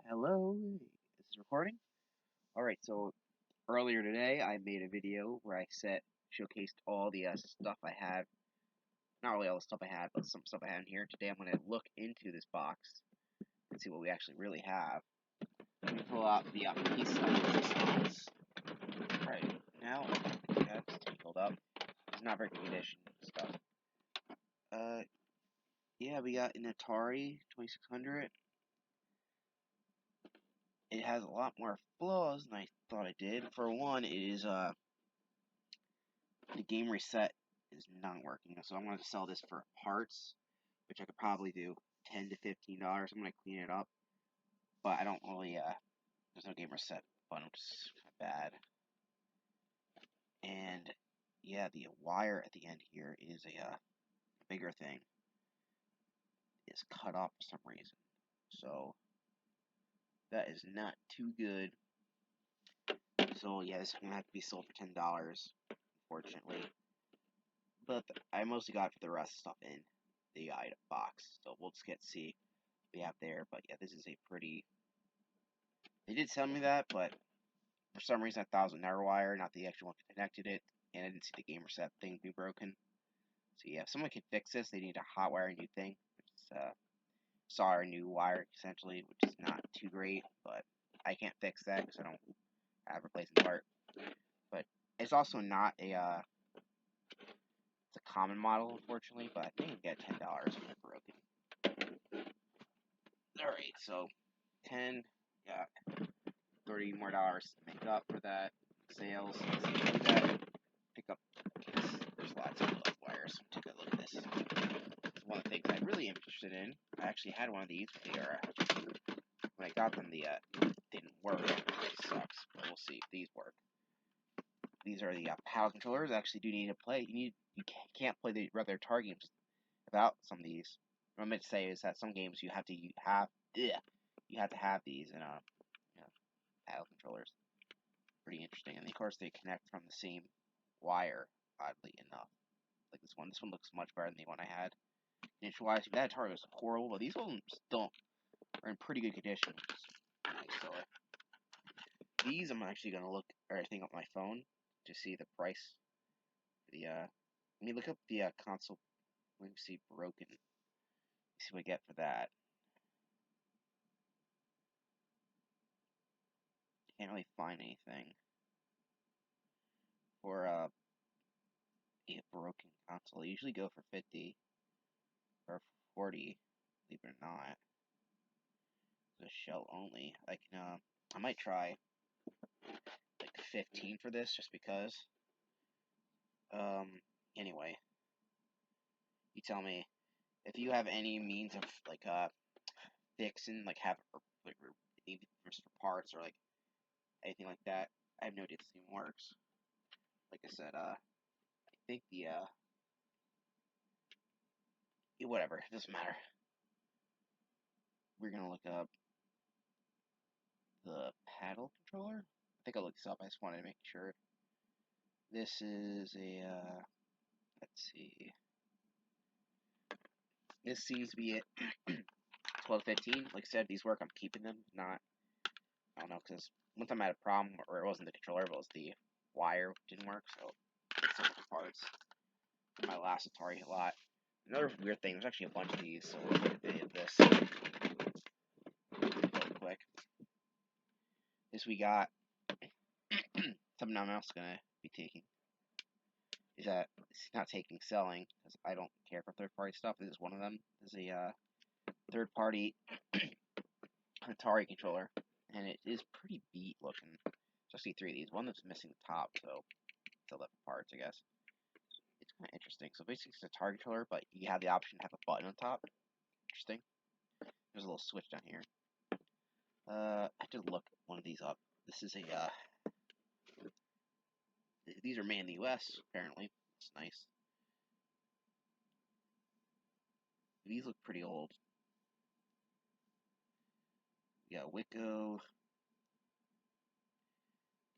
Hello, is this recording? Alright, so earlier today I made a video where I showcased all the stuff I had. Not really all the stuff I had, but some stuff I had in here. Today I'm going to look into this box and see what we actually really have. Let me pull out the piece of resistance. Alright, now, yeah, it's tangled up. It's not very good condition stuff. Yeah, we got an Atari 2600. It has a lot more flaws than I thought it did. For one, it is, the game reset is not working, so I'm going to sell this for parts, which I could probably do $10 to $15. I'm going to clean it up, but I don't really, there's no game reset button, which is bad. And, yeah, the wire at the end here is a bigger thing. It's cut off for some reason, so that is not too good. So, yeah, this is going to have to be sold for $10, unfortunately. But I mostly got for the rest of the stuff in the item box, so we'll just get to see what we have there. But yeah, this is a pretty. They did tell me that, but for some reason I thought it was a narrow wire, not the actual one that connected it, and I didn't see the game reset thing be broken. So yeah, if someone could fix this, they need to hot wire a new thing, which is solder a new wire essentially, which is not too great, but I can't fix that because I don't have a replacement part. But it's also not a it's a common model, unfortunately, but I think I can get $10 if it's broken. Alright, so 10, got $30 more to make up for that. Sales, let's see, do that. Pick up, there's lots of wires. Take a look at this. It's one of the things I'm really interested in. I actually had one of these, but they are, when I got them, didn't work. It sucks, but we'll see if these work. These are the paddle controllers. Actually, do need to play. You can't play the regular Atari games without some of these. What I meant to say is that some games you have to have these in paddle controllers. Pretty interesting, and of course they connect from the same wire. Oddly enough, like this one. This one looks much better than the one I had. Condition-wise, that Atari was horrible, but these ones don't are in pretty good condition. Nice, so these I'm actually gonna look everything up my phone to see the price. Let me look up the console. Let me see broken. Let's see what I get for that. Can't really find anything for a broken console. I usually go for 50 or 40, believe it or not. The shell only. I might try like 15 for this just because. Anyway, you tell me if you have any means of fixing, need for parts or like anything like that. I have no idea if this even works. Like I said, I think whatever, it doesn't matter. We're gonna look up the paddle controller. I think I looked this up. I just wanted to make sure. This is a let's see. This seems to be it. 1215. Like I said, these work. I'm keeping them. Not, I don't know, because one time I had a problem where it wasn't the controller, but it was the wire didn't work. So it's some of the parts. My last Atari a lot. Another weird thing. There's actually a bunch of these. So we'll look at this real quick. This we got. Something I'm also gonna be taking is that it's not taking selling because I don't care for third-party stuff. This is one of them. This is a third-party Atari controller, and it is pretty beat looking. Especially three of these. One that's missing the top, so still left parts, I guess. It's kind of interesting. So basically, it's a Atari controller, but you have the option to have a button on top. Interesting. There's a little switch down here. I had to look one of these up. This is a these are made in the U.S. apparently. It's nice. These look pretty old. We got Wicco,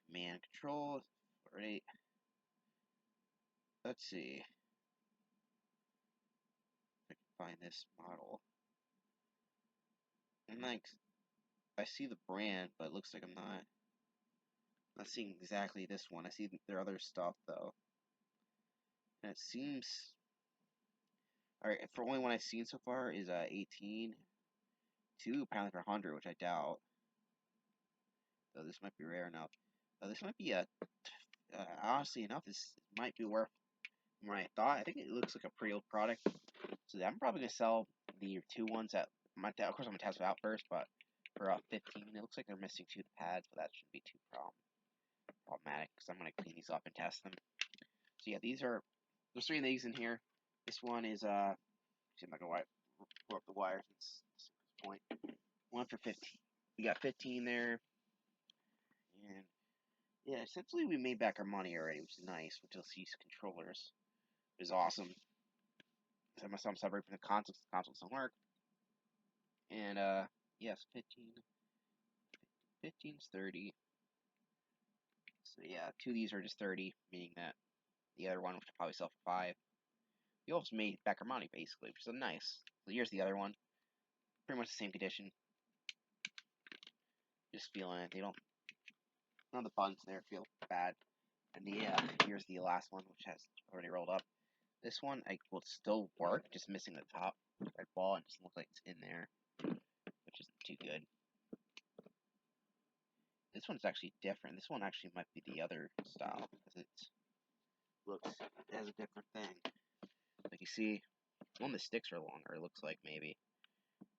command control. Alright. Let's see if I can find this model. And like I see the brand, but it looks like I'm not seeing exactly this one. I see their other stuff though, and it seems alright. For only one I've seen so far is 18, 2 apparently for 100, which I doubt. Though this might be rare enough. This might be a honestly enough. This might be worth more than I thought. I think it looks like a pretty old product. So I'm probably gonna sell the two ones that of course I'm gonna test it out first, but for 15, it looks like they're missing 2 of the pads, but that shouldn't be too problematic because I'm gonna clean these up and test them. So yeah, there's 3 of these in here. This one is see if I can pull up the wires at this point. One for 15. We got 15 there, and yeah, essentially we made back our money already, which is nice. Which you'll see controllers is awesome. So I'm separated from the consoles. The consoles don't work. And yes, 15. 15's 30. So yeah, 2 of these are just 30, meaning that the other one, which will probably sell for 5. You also made back our money basically, which is nice. So here's the other one. Pretty much the same condition. Just feeling it. None of the buttons there feel bad. And here's the last one, which has already rolled up. This one will still work, just missing the top red ball. It doesn't look like it's in there, which isn't too good. This one's actually different. This one actually might be the other style because it has a different thing. Like you see, one of the sticks are longer. It looks like maybe,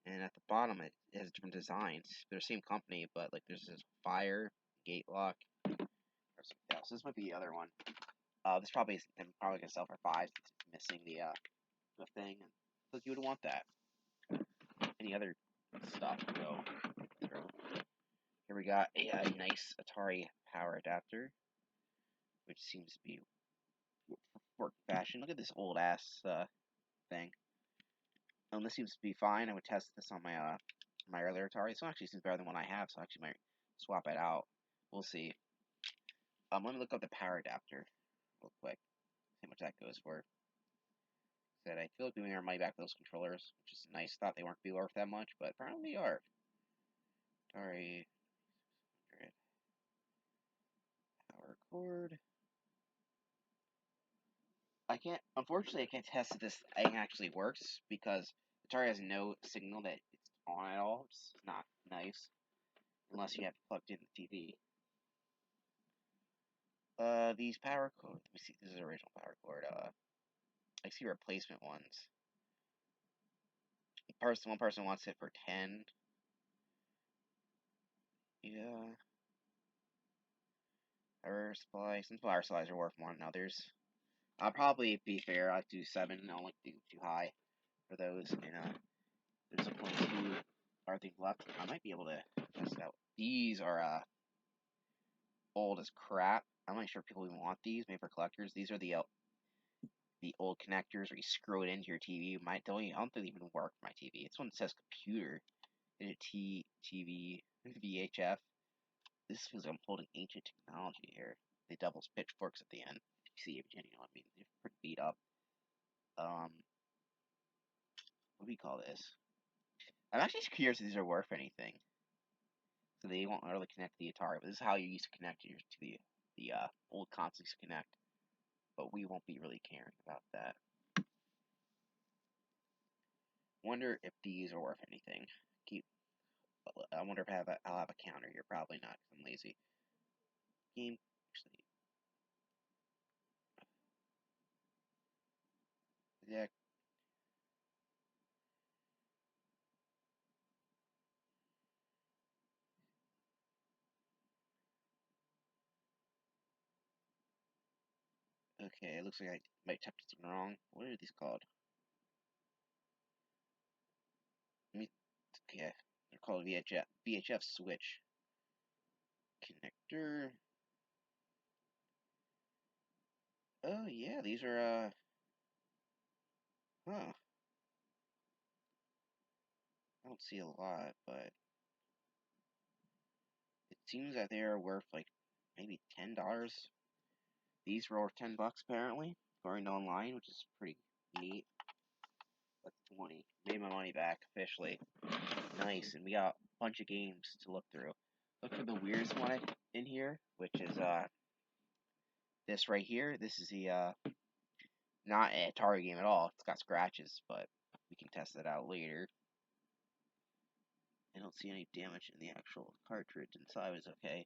and at the bottom it has different designs. They're the same company, but like there's this fire gate lock or something else. This might be the other one. This probably is I'm probably gonna sell for 5 since it's missing the thing. So you would want that. Any other stuff to go through. Here we got a nice Atari power adapter, which seems to be work fashion. Look at this old ass thing. This seems to be fine. I would test this on my earlier Atari. This one actually seems better than one I have, so I actually might swap it out. We'll see. Let me look up the power adapter real quick. See how much that goes for. Said I feel like we made our money back with those controllers, which is nice. Thought they weren't be worth that much, but apparently they are. Atari 600 power cord. Unfortunately, I can't test if this thing actually works because Atari has no signal that it's on at all. It's not nice unless you have it plugged in the TV. These power cord. Let me see. This is the original power cord. I see replacement ones. One person wants it for 10. Yeah. Power supply. Some power supplies are worth more than others. I'll probably be fair. I'll do 7. I don't like to do too high for those. And there's only 2 other things left. I might be able to test it out. These are old as crap. I'm not sure if people even want these. Maybe for collectors. These are the old connectors where you screw it into your TV. I don't think they even work for my TV. This one says computer. And a TV VHF. This is I'm holding ancient technology here. They doubles pitchforks at the end. You see, you know, I mean, they're pretty beat up. What do we call this? I'm actually curious if these are worth anything. So they won't really connect to the Atari, but this is how you used to connect to the old consoles to connect. But we won't be really caring about that. Wonder if these are worth anything. I wonder if I'll have a counter here. Probably not, because I'm lazy. Game. Actually, yeah. Okay, it looks like I might type something wrong. What are these called? Okay, they're called VHF switch connector. Oh yeah, these are huh. I don't see a lot, but it seems that they are worth like maybe $10. These were worth $10 apparently, according to online, which is pretty neat. That's 20. Made my money back officially. Nice, and we got bunch of games to look through. Look for the weirdest one in here, which is this right here. This is the not an Atari game at all. It's got scratches, but we can test it out later. I don't see any damage in the actual cartridge. Inside is okay.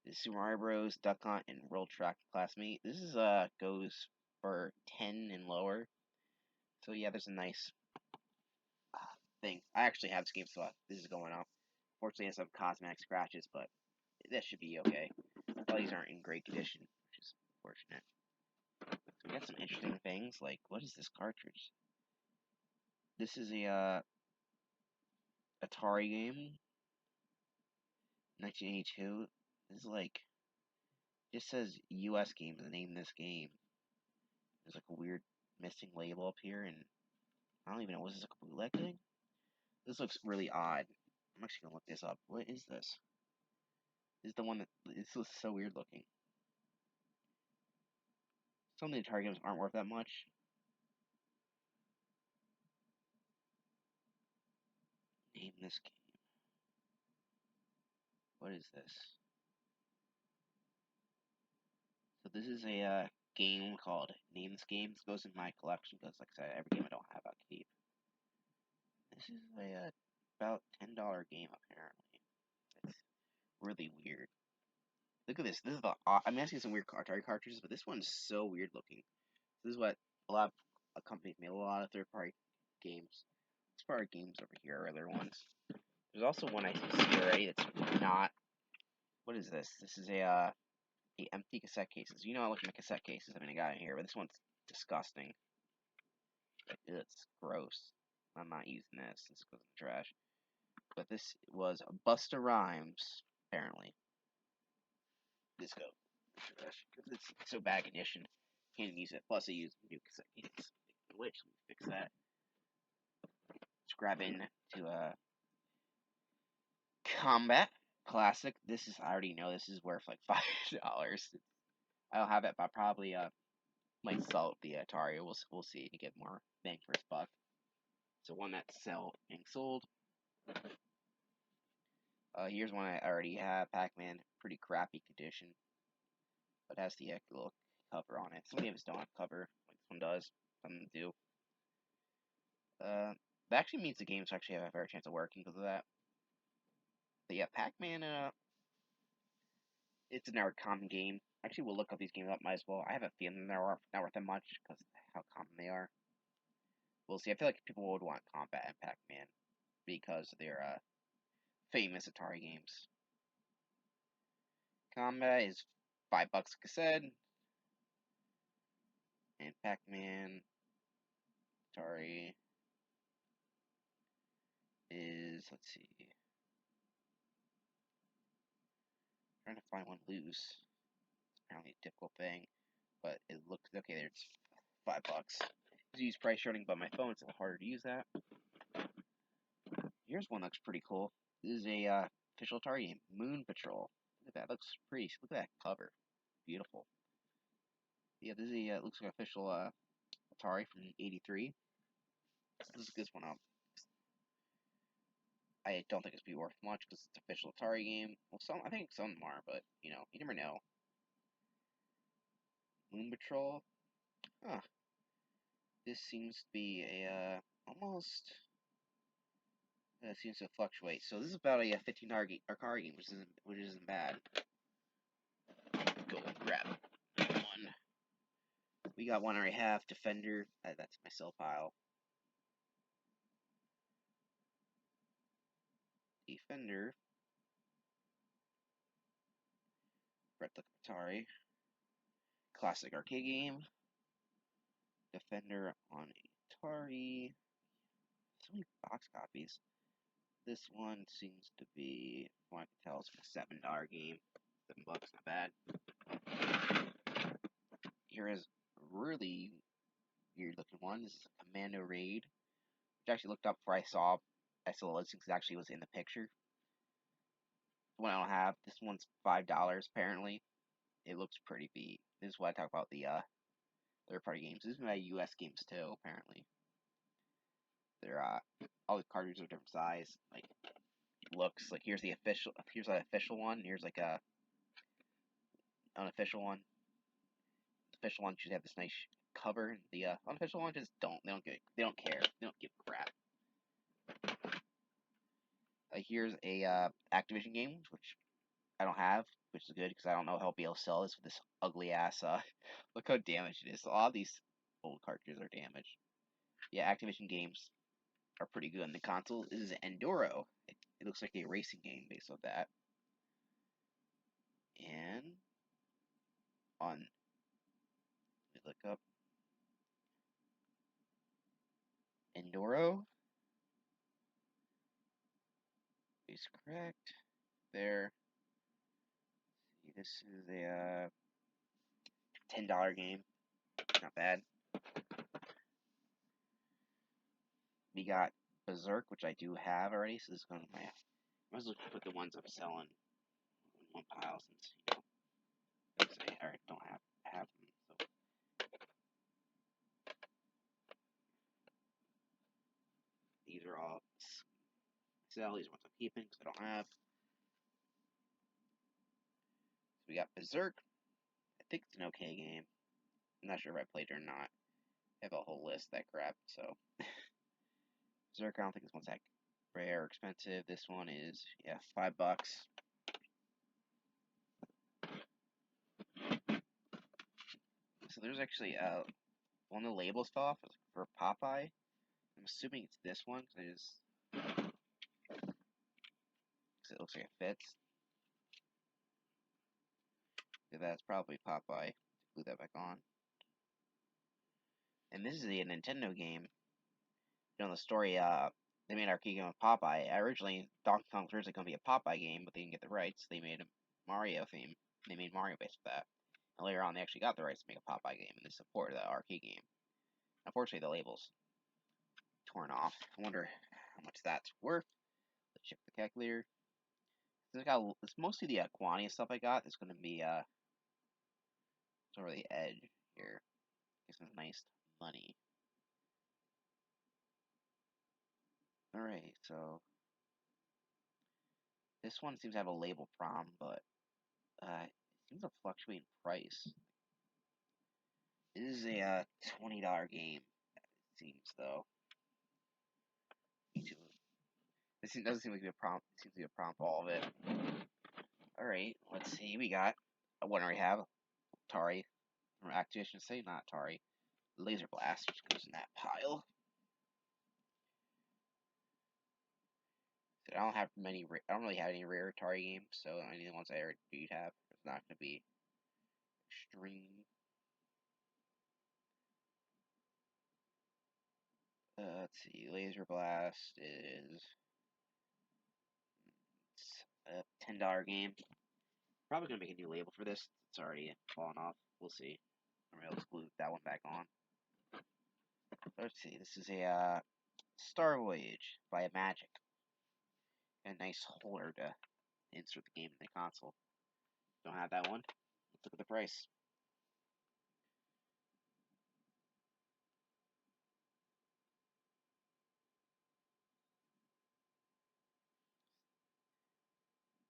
This is Super Mario Bros, Duck Hunt, and World Track Classmate. This is goes for 10 and lower. So yeah, there's a nice thing. I actually have this game, so this is going off. Fortunately, it has some cosmetic scratches, but that should be okay. All these aren't in great condition, which is unfortunate. So we got some interesting things, like, what is this cartridge? This is a Atari game, 1982. This is like, just says US games, the name of this game. There's like a weird missing label up here, and I don't even know, was this like a bootleg thing? This looks really odd. I'm actually gonna look this up. What is this? This is the one that, this looks so weird looking. Some of the Atari games aren't worth that much. Name this game. What is this? So this is a game called Name This Game. This goes in my collection because, like I said, every game I don't have, I'll keep. This is a about $10 game apparently. It's really weird. Look at this. This is the. I'm asking some weird Atari cartridges, but this one's so weird looking. This is what a lot of companies made. A lot of third-party games. Third-party games over here are other ones. There's also one I see already that's not. What is this? This is a the empty cassette cases. You know, I look at cassette cases. I mean, I got in here, but this one's disgusting. It's gross. I'm not using this. This goes in the trash. But this was Busta Rhymes, apparently. This goes in the trash because it's so bad condition. Can't even use it. Plus, I use new cassette cases. Which, let me fix that. Let's grab in to Combat Classic. This is, I already know this is worth like $5. I don't have it, but I probably might sell the Atari. We'll see to get more bang for his buck. So one that's being sold. Here's one I already have. Pac-Man, pretty crappy condition, but has the little cover on it. Some games don't have cover, like this one does. Some of them do. That actually means the games actually have a fair chance of working because of that. But yeah, Pac-Man, it's an common game. Actually, we'll look up these games up, might as well. I have a feeling they're not worth that much because of how common they are. We'll see. I feel like people would want Combat and Pac-Man because they're famous Atari games. Combat is $5 a cassette, and Pac-Man Atari is, let's see, trying to find one loose. It's apparently a difficult thing, but it looks okay. There's $5. I use price shorting, but my phone, it's a little harder to use that. Here's one that looks pretty cool. This is a official Atari game, Moon Patrol. Look at that, looks pretty. Look at that cover, beautiful. Yeah, this is a looks like official Atari from '83. Let's look this one up. I don't think it's be worth much because it's an official Atari game. Well, I think some of them are, but you know, you never know. Moon Patrol. Huh. This seems to be a almost. Seems to fluctuate. So this is about a $15 card game, which isn't bad. Go grab one. We got one I already have. Defender. That's my sell pile. Defender. Replica Atari. Classic arcade game. Defender on Atari. So many box copies. This one seems to be, from what I can tell, it's a $7 game. $7, not bad. Here is a really weird looking one. This is a Commando Raid, which I actually looked up before I saw the listing because it actually was in the picture. The one I don't have. This one's $5 apparently. It looks pretty beat. This is what I talk about the third party games. This is my US games too, apparently. They're all the cartridges are different size. Like looks. Like here's an official one. Here's like a unofficial one. The official one should have this nice cover. The unofficial one just don't. They don't care. They don't give a crap. Here's a Activision game, which I don't have, which is good because I don't know how I'll be able to sell this with this ugly ass. Look how damaged it is. So all these old cartridges are damaged. Yeah, Activision games are pretty good. And the console is Enduro. It looks like a racing game based on that. And on, let me look up Enduro. Is correct. There. See, this is a $10 game. Not bad. We got Berserk, which I do have already, so this is going to my. I might as well put the ones I'm selling in one pile since I don't have them. So these are all sell. These are ones I'm keeping because I don't have. So we got Berserk. I think it's an okay game. I'm not sure if I played it or not. I have a whole list of that crap. So Berserk, I don't think this one's that rare or expensive. This one is $5. So there's actually one of the labels fell off for Popeye. I'm assuming it's this one because it looks like it fits. So that's probably Popeye. Glue that back on. And this is a Nintendo game. You know the story. They made an arcade game with Popeye. Originally, Donkey Kong was originally going to be a Popeye game, but they didn't get the rights. They made a Mario theme. They made Mario based with that. And later on, they actually got the rights to make a Popeye game, and they supported the arcade game. Unfortunately, the label's torn off. I wonder how much that's worth. Let's check the calculator. It's mostly the quantity stuff I got. It's going to be sort of the edge here. Get some nice money. Alright, so this one seems to have a label problem, but it seems to fluctuate in price. This is a $20 game, it seems, though. This doesn't seem like to be a problem. It seems to be a problem for all of it. Alright, let's see. We got what do we have? Atari from Activision, say not Atari. Laser Blast, which goes in that pile. I don't have many. I don't really have any rare Atari games, so any of the ones I already do have, it's not going to be extreme. Let's see. Laser Blast is a $10 game. Probably gonna make a new label for this. It's already fallen off. We'll see. Alright, let's glue that one back on. Let's see. This is a Star Voyage by Magic. A nice holder to insert the game in the console. Don't have that one. Let's look at the price.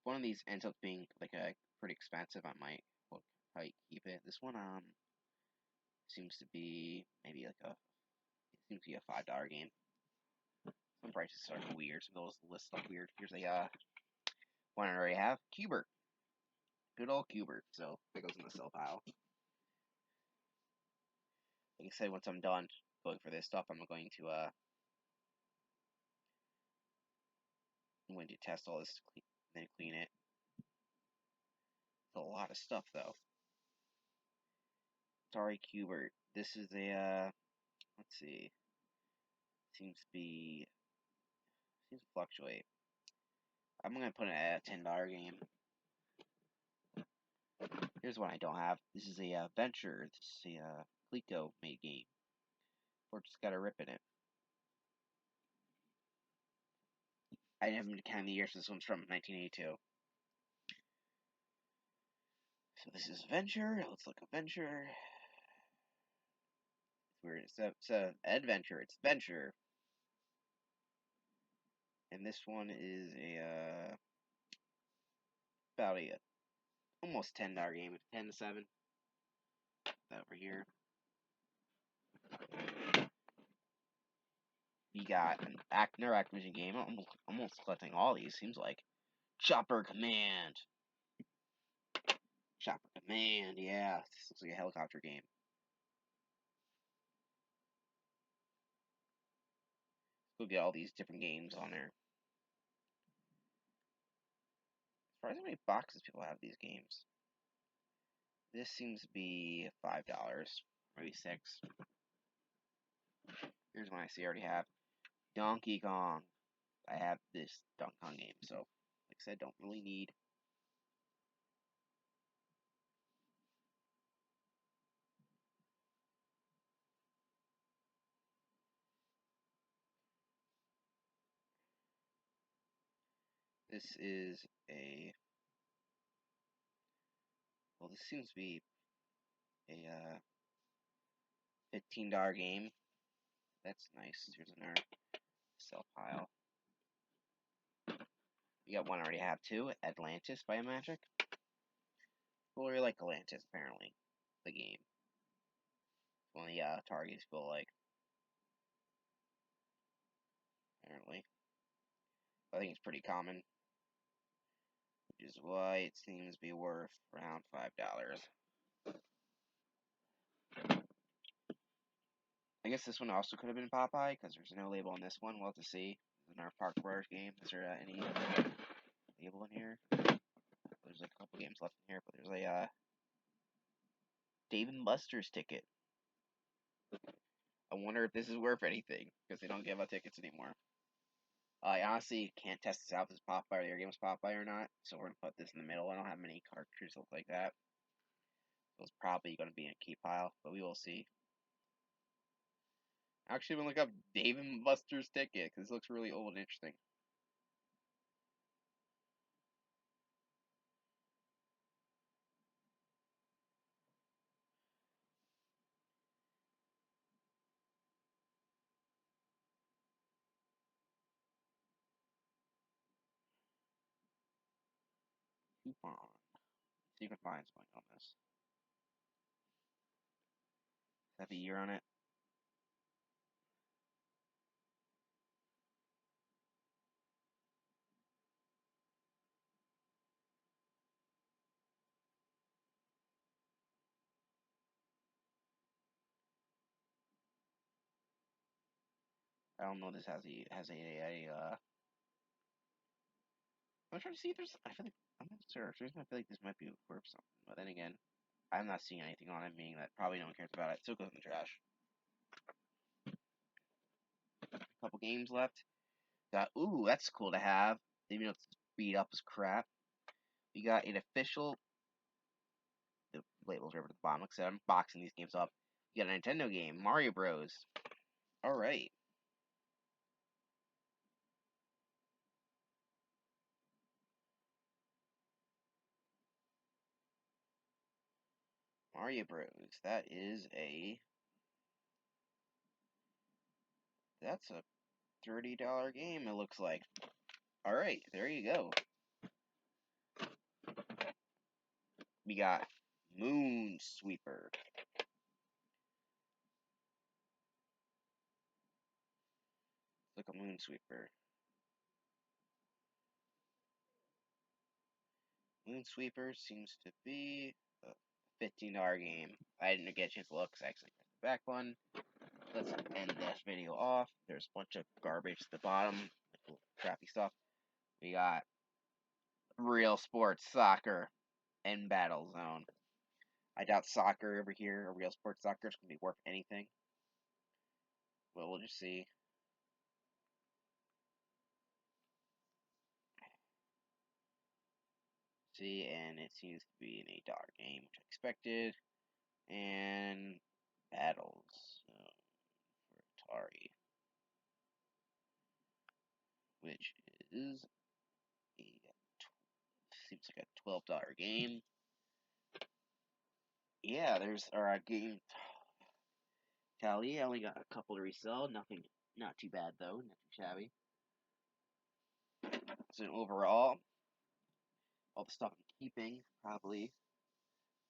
One of these ends up being like a pretty expensive. I might probably keep it. This one seems to be maybe like it seems to be a $5 game. Some prices are weird. Some of those lists look weird. Here's a one I already have. Cubert. Good old Cubert. So that goes in the sell pile. Like I said, once I'm done going for this stuff, I'm going to test all this, then clean it. It's a lot of stuff though. Atari Cubert. This is a let's see. Seems to fluctuate. I'm gonna put it at a $10 game. Here's one I don't have. This is a Venture. This is a Clico made game. Or just got a rip in it. I haven't counted the years. This one's from 1982. So this is Venture. Let's look at Venture. It's weird. It's a adventure. It's Venture. And this one is a about a almost $10 game. It's 10 to 7 over here. You got another Activision game. I'm almost collecting all these. Seems like Chopper Command. Chopper Command. Yeah, this looks like a helicopter game. We'll get all these different games on there. Surprising how many boxes people have these games. This seems to be $5, maybe $6. Here's one I see I already have. Donkey Kong. I have this Donkey Kong game, so like I said, don't really need. This is a. Well, this seems to be a $15 game. That's nice. Here's another sell pile. We got one I already have too. Atlantis by Magic. People really like Atlantis, apparently. The game. One of the targets people like. Apparently. I think it's pretty common. Which is why it seems to be worth around $5. I guess this one also could have been Popeye, because there's no label on this one. We'll have to see. This is our Park Brothers game. Is there any label in here? There's a couple games left in here, but there's a Dave & Buster's ticket. I wonder if this is worth anything, because they don't give out tickets anymore. I honestly can't test this out if this Popeye or the other game is Popeye or not, so we're going to put this in the middle. I don't have many cartridges that look like that. So it's probably going to be in a key pile, but we will see. Actually, I'm going to look up Dave & Buster's ticket, because this looks really old and interesting. Coupon. See if you can find something on this. Have a year on it. I don't know. This I'm trying to see if there's. I feel like I'm not sure. For some reason, I feel like this might be worth something, but then again, I'm not seeing anything on it, meaning that probably no one cares about it. So it goes in the trash. A couple games left. Got ooh, that's cool to have. Even though it's beat up as crap. We got an official. The labels are over at the bottom. Like I said, I'm boxing these games up. You got a Nintendo game, Mario Bros. All right. Mario Bros. That is a. That's a $30 game. It looks like. All right, there you go. We got Moon Sweeper. Look, a Moon Sweeper. Moon Sweeper seems to be a $15 game. I didn't get a chance to look because I actually pressed the back button. Let's end this video off. There's a bunch of garbage at the bottom, like crappy stuff. We got Real Sports Soccer and Battle Zone. I doubt soccer over here, or Real Sports Soccer, is going to be worth anything. Well, we'll just see. See, and it seems to be an $8 game, which I expected. And Battles for Atari, which is a seems like a $12 game. Yeah, there's our game tally. I only got a couple to resell. Nothing, not too bad though. Not too shabby. So overall, all the stuff I'm keeping, probably,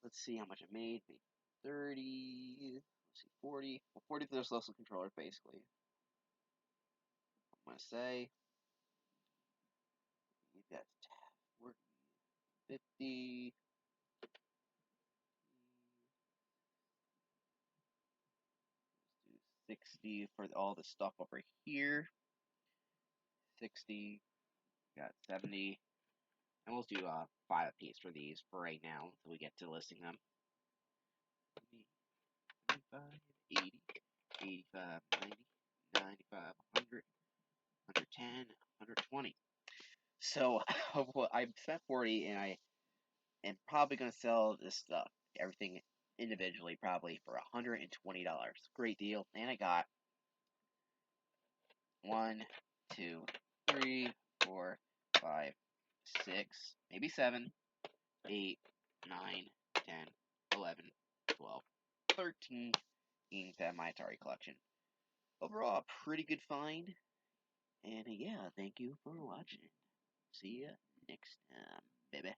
let's see how much I made. Made 30, let's see, 40. Well, 40 for those social controllers, basically. I'm going to say, that's 40, 50, 60 for all the stuff over here. 60, got 70. And we'll do 5 apiece for these for right now until we get to listing them. 75, 80, 85, 90, 95, 100, 110, 120. So I spent 40 and I am probably going to sell this stuff, everything individually, probably for $120. Great deal. And I got 1, 2, 3, 4, 5, 6, maybe 7, 8, 9, 10, 11, 12, 13 games out of my Atari collection. Overall, a pretty good find. And yeah, thank you for watching. See ya next time, baby.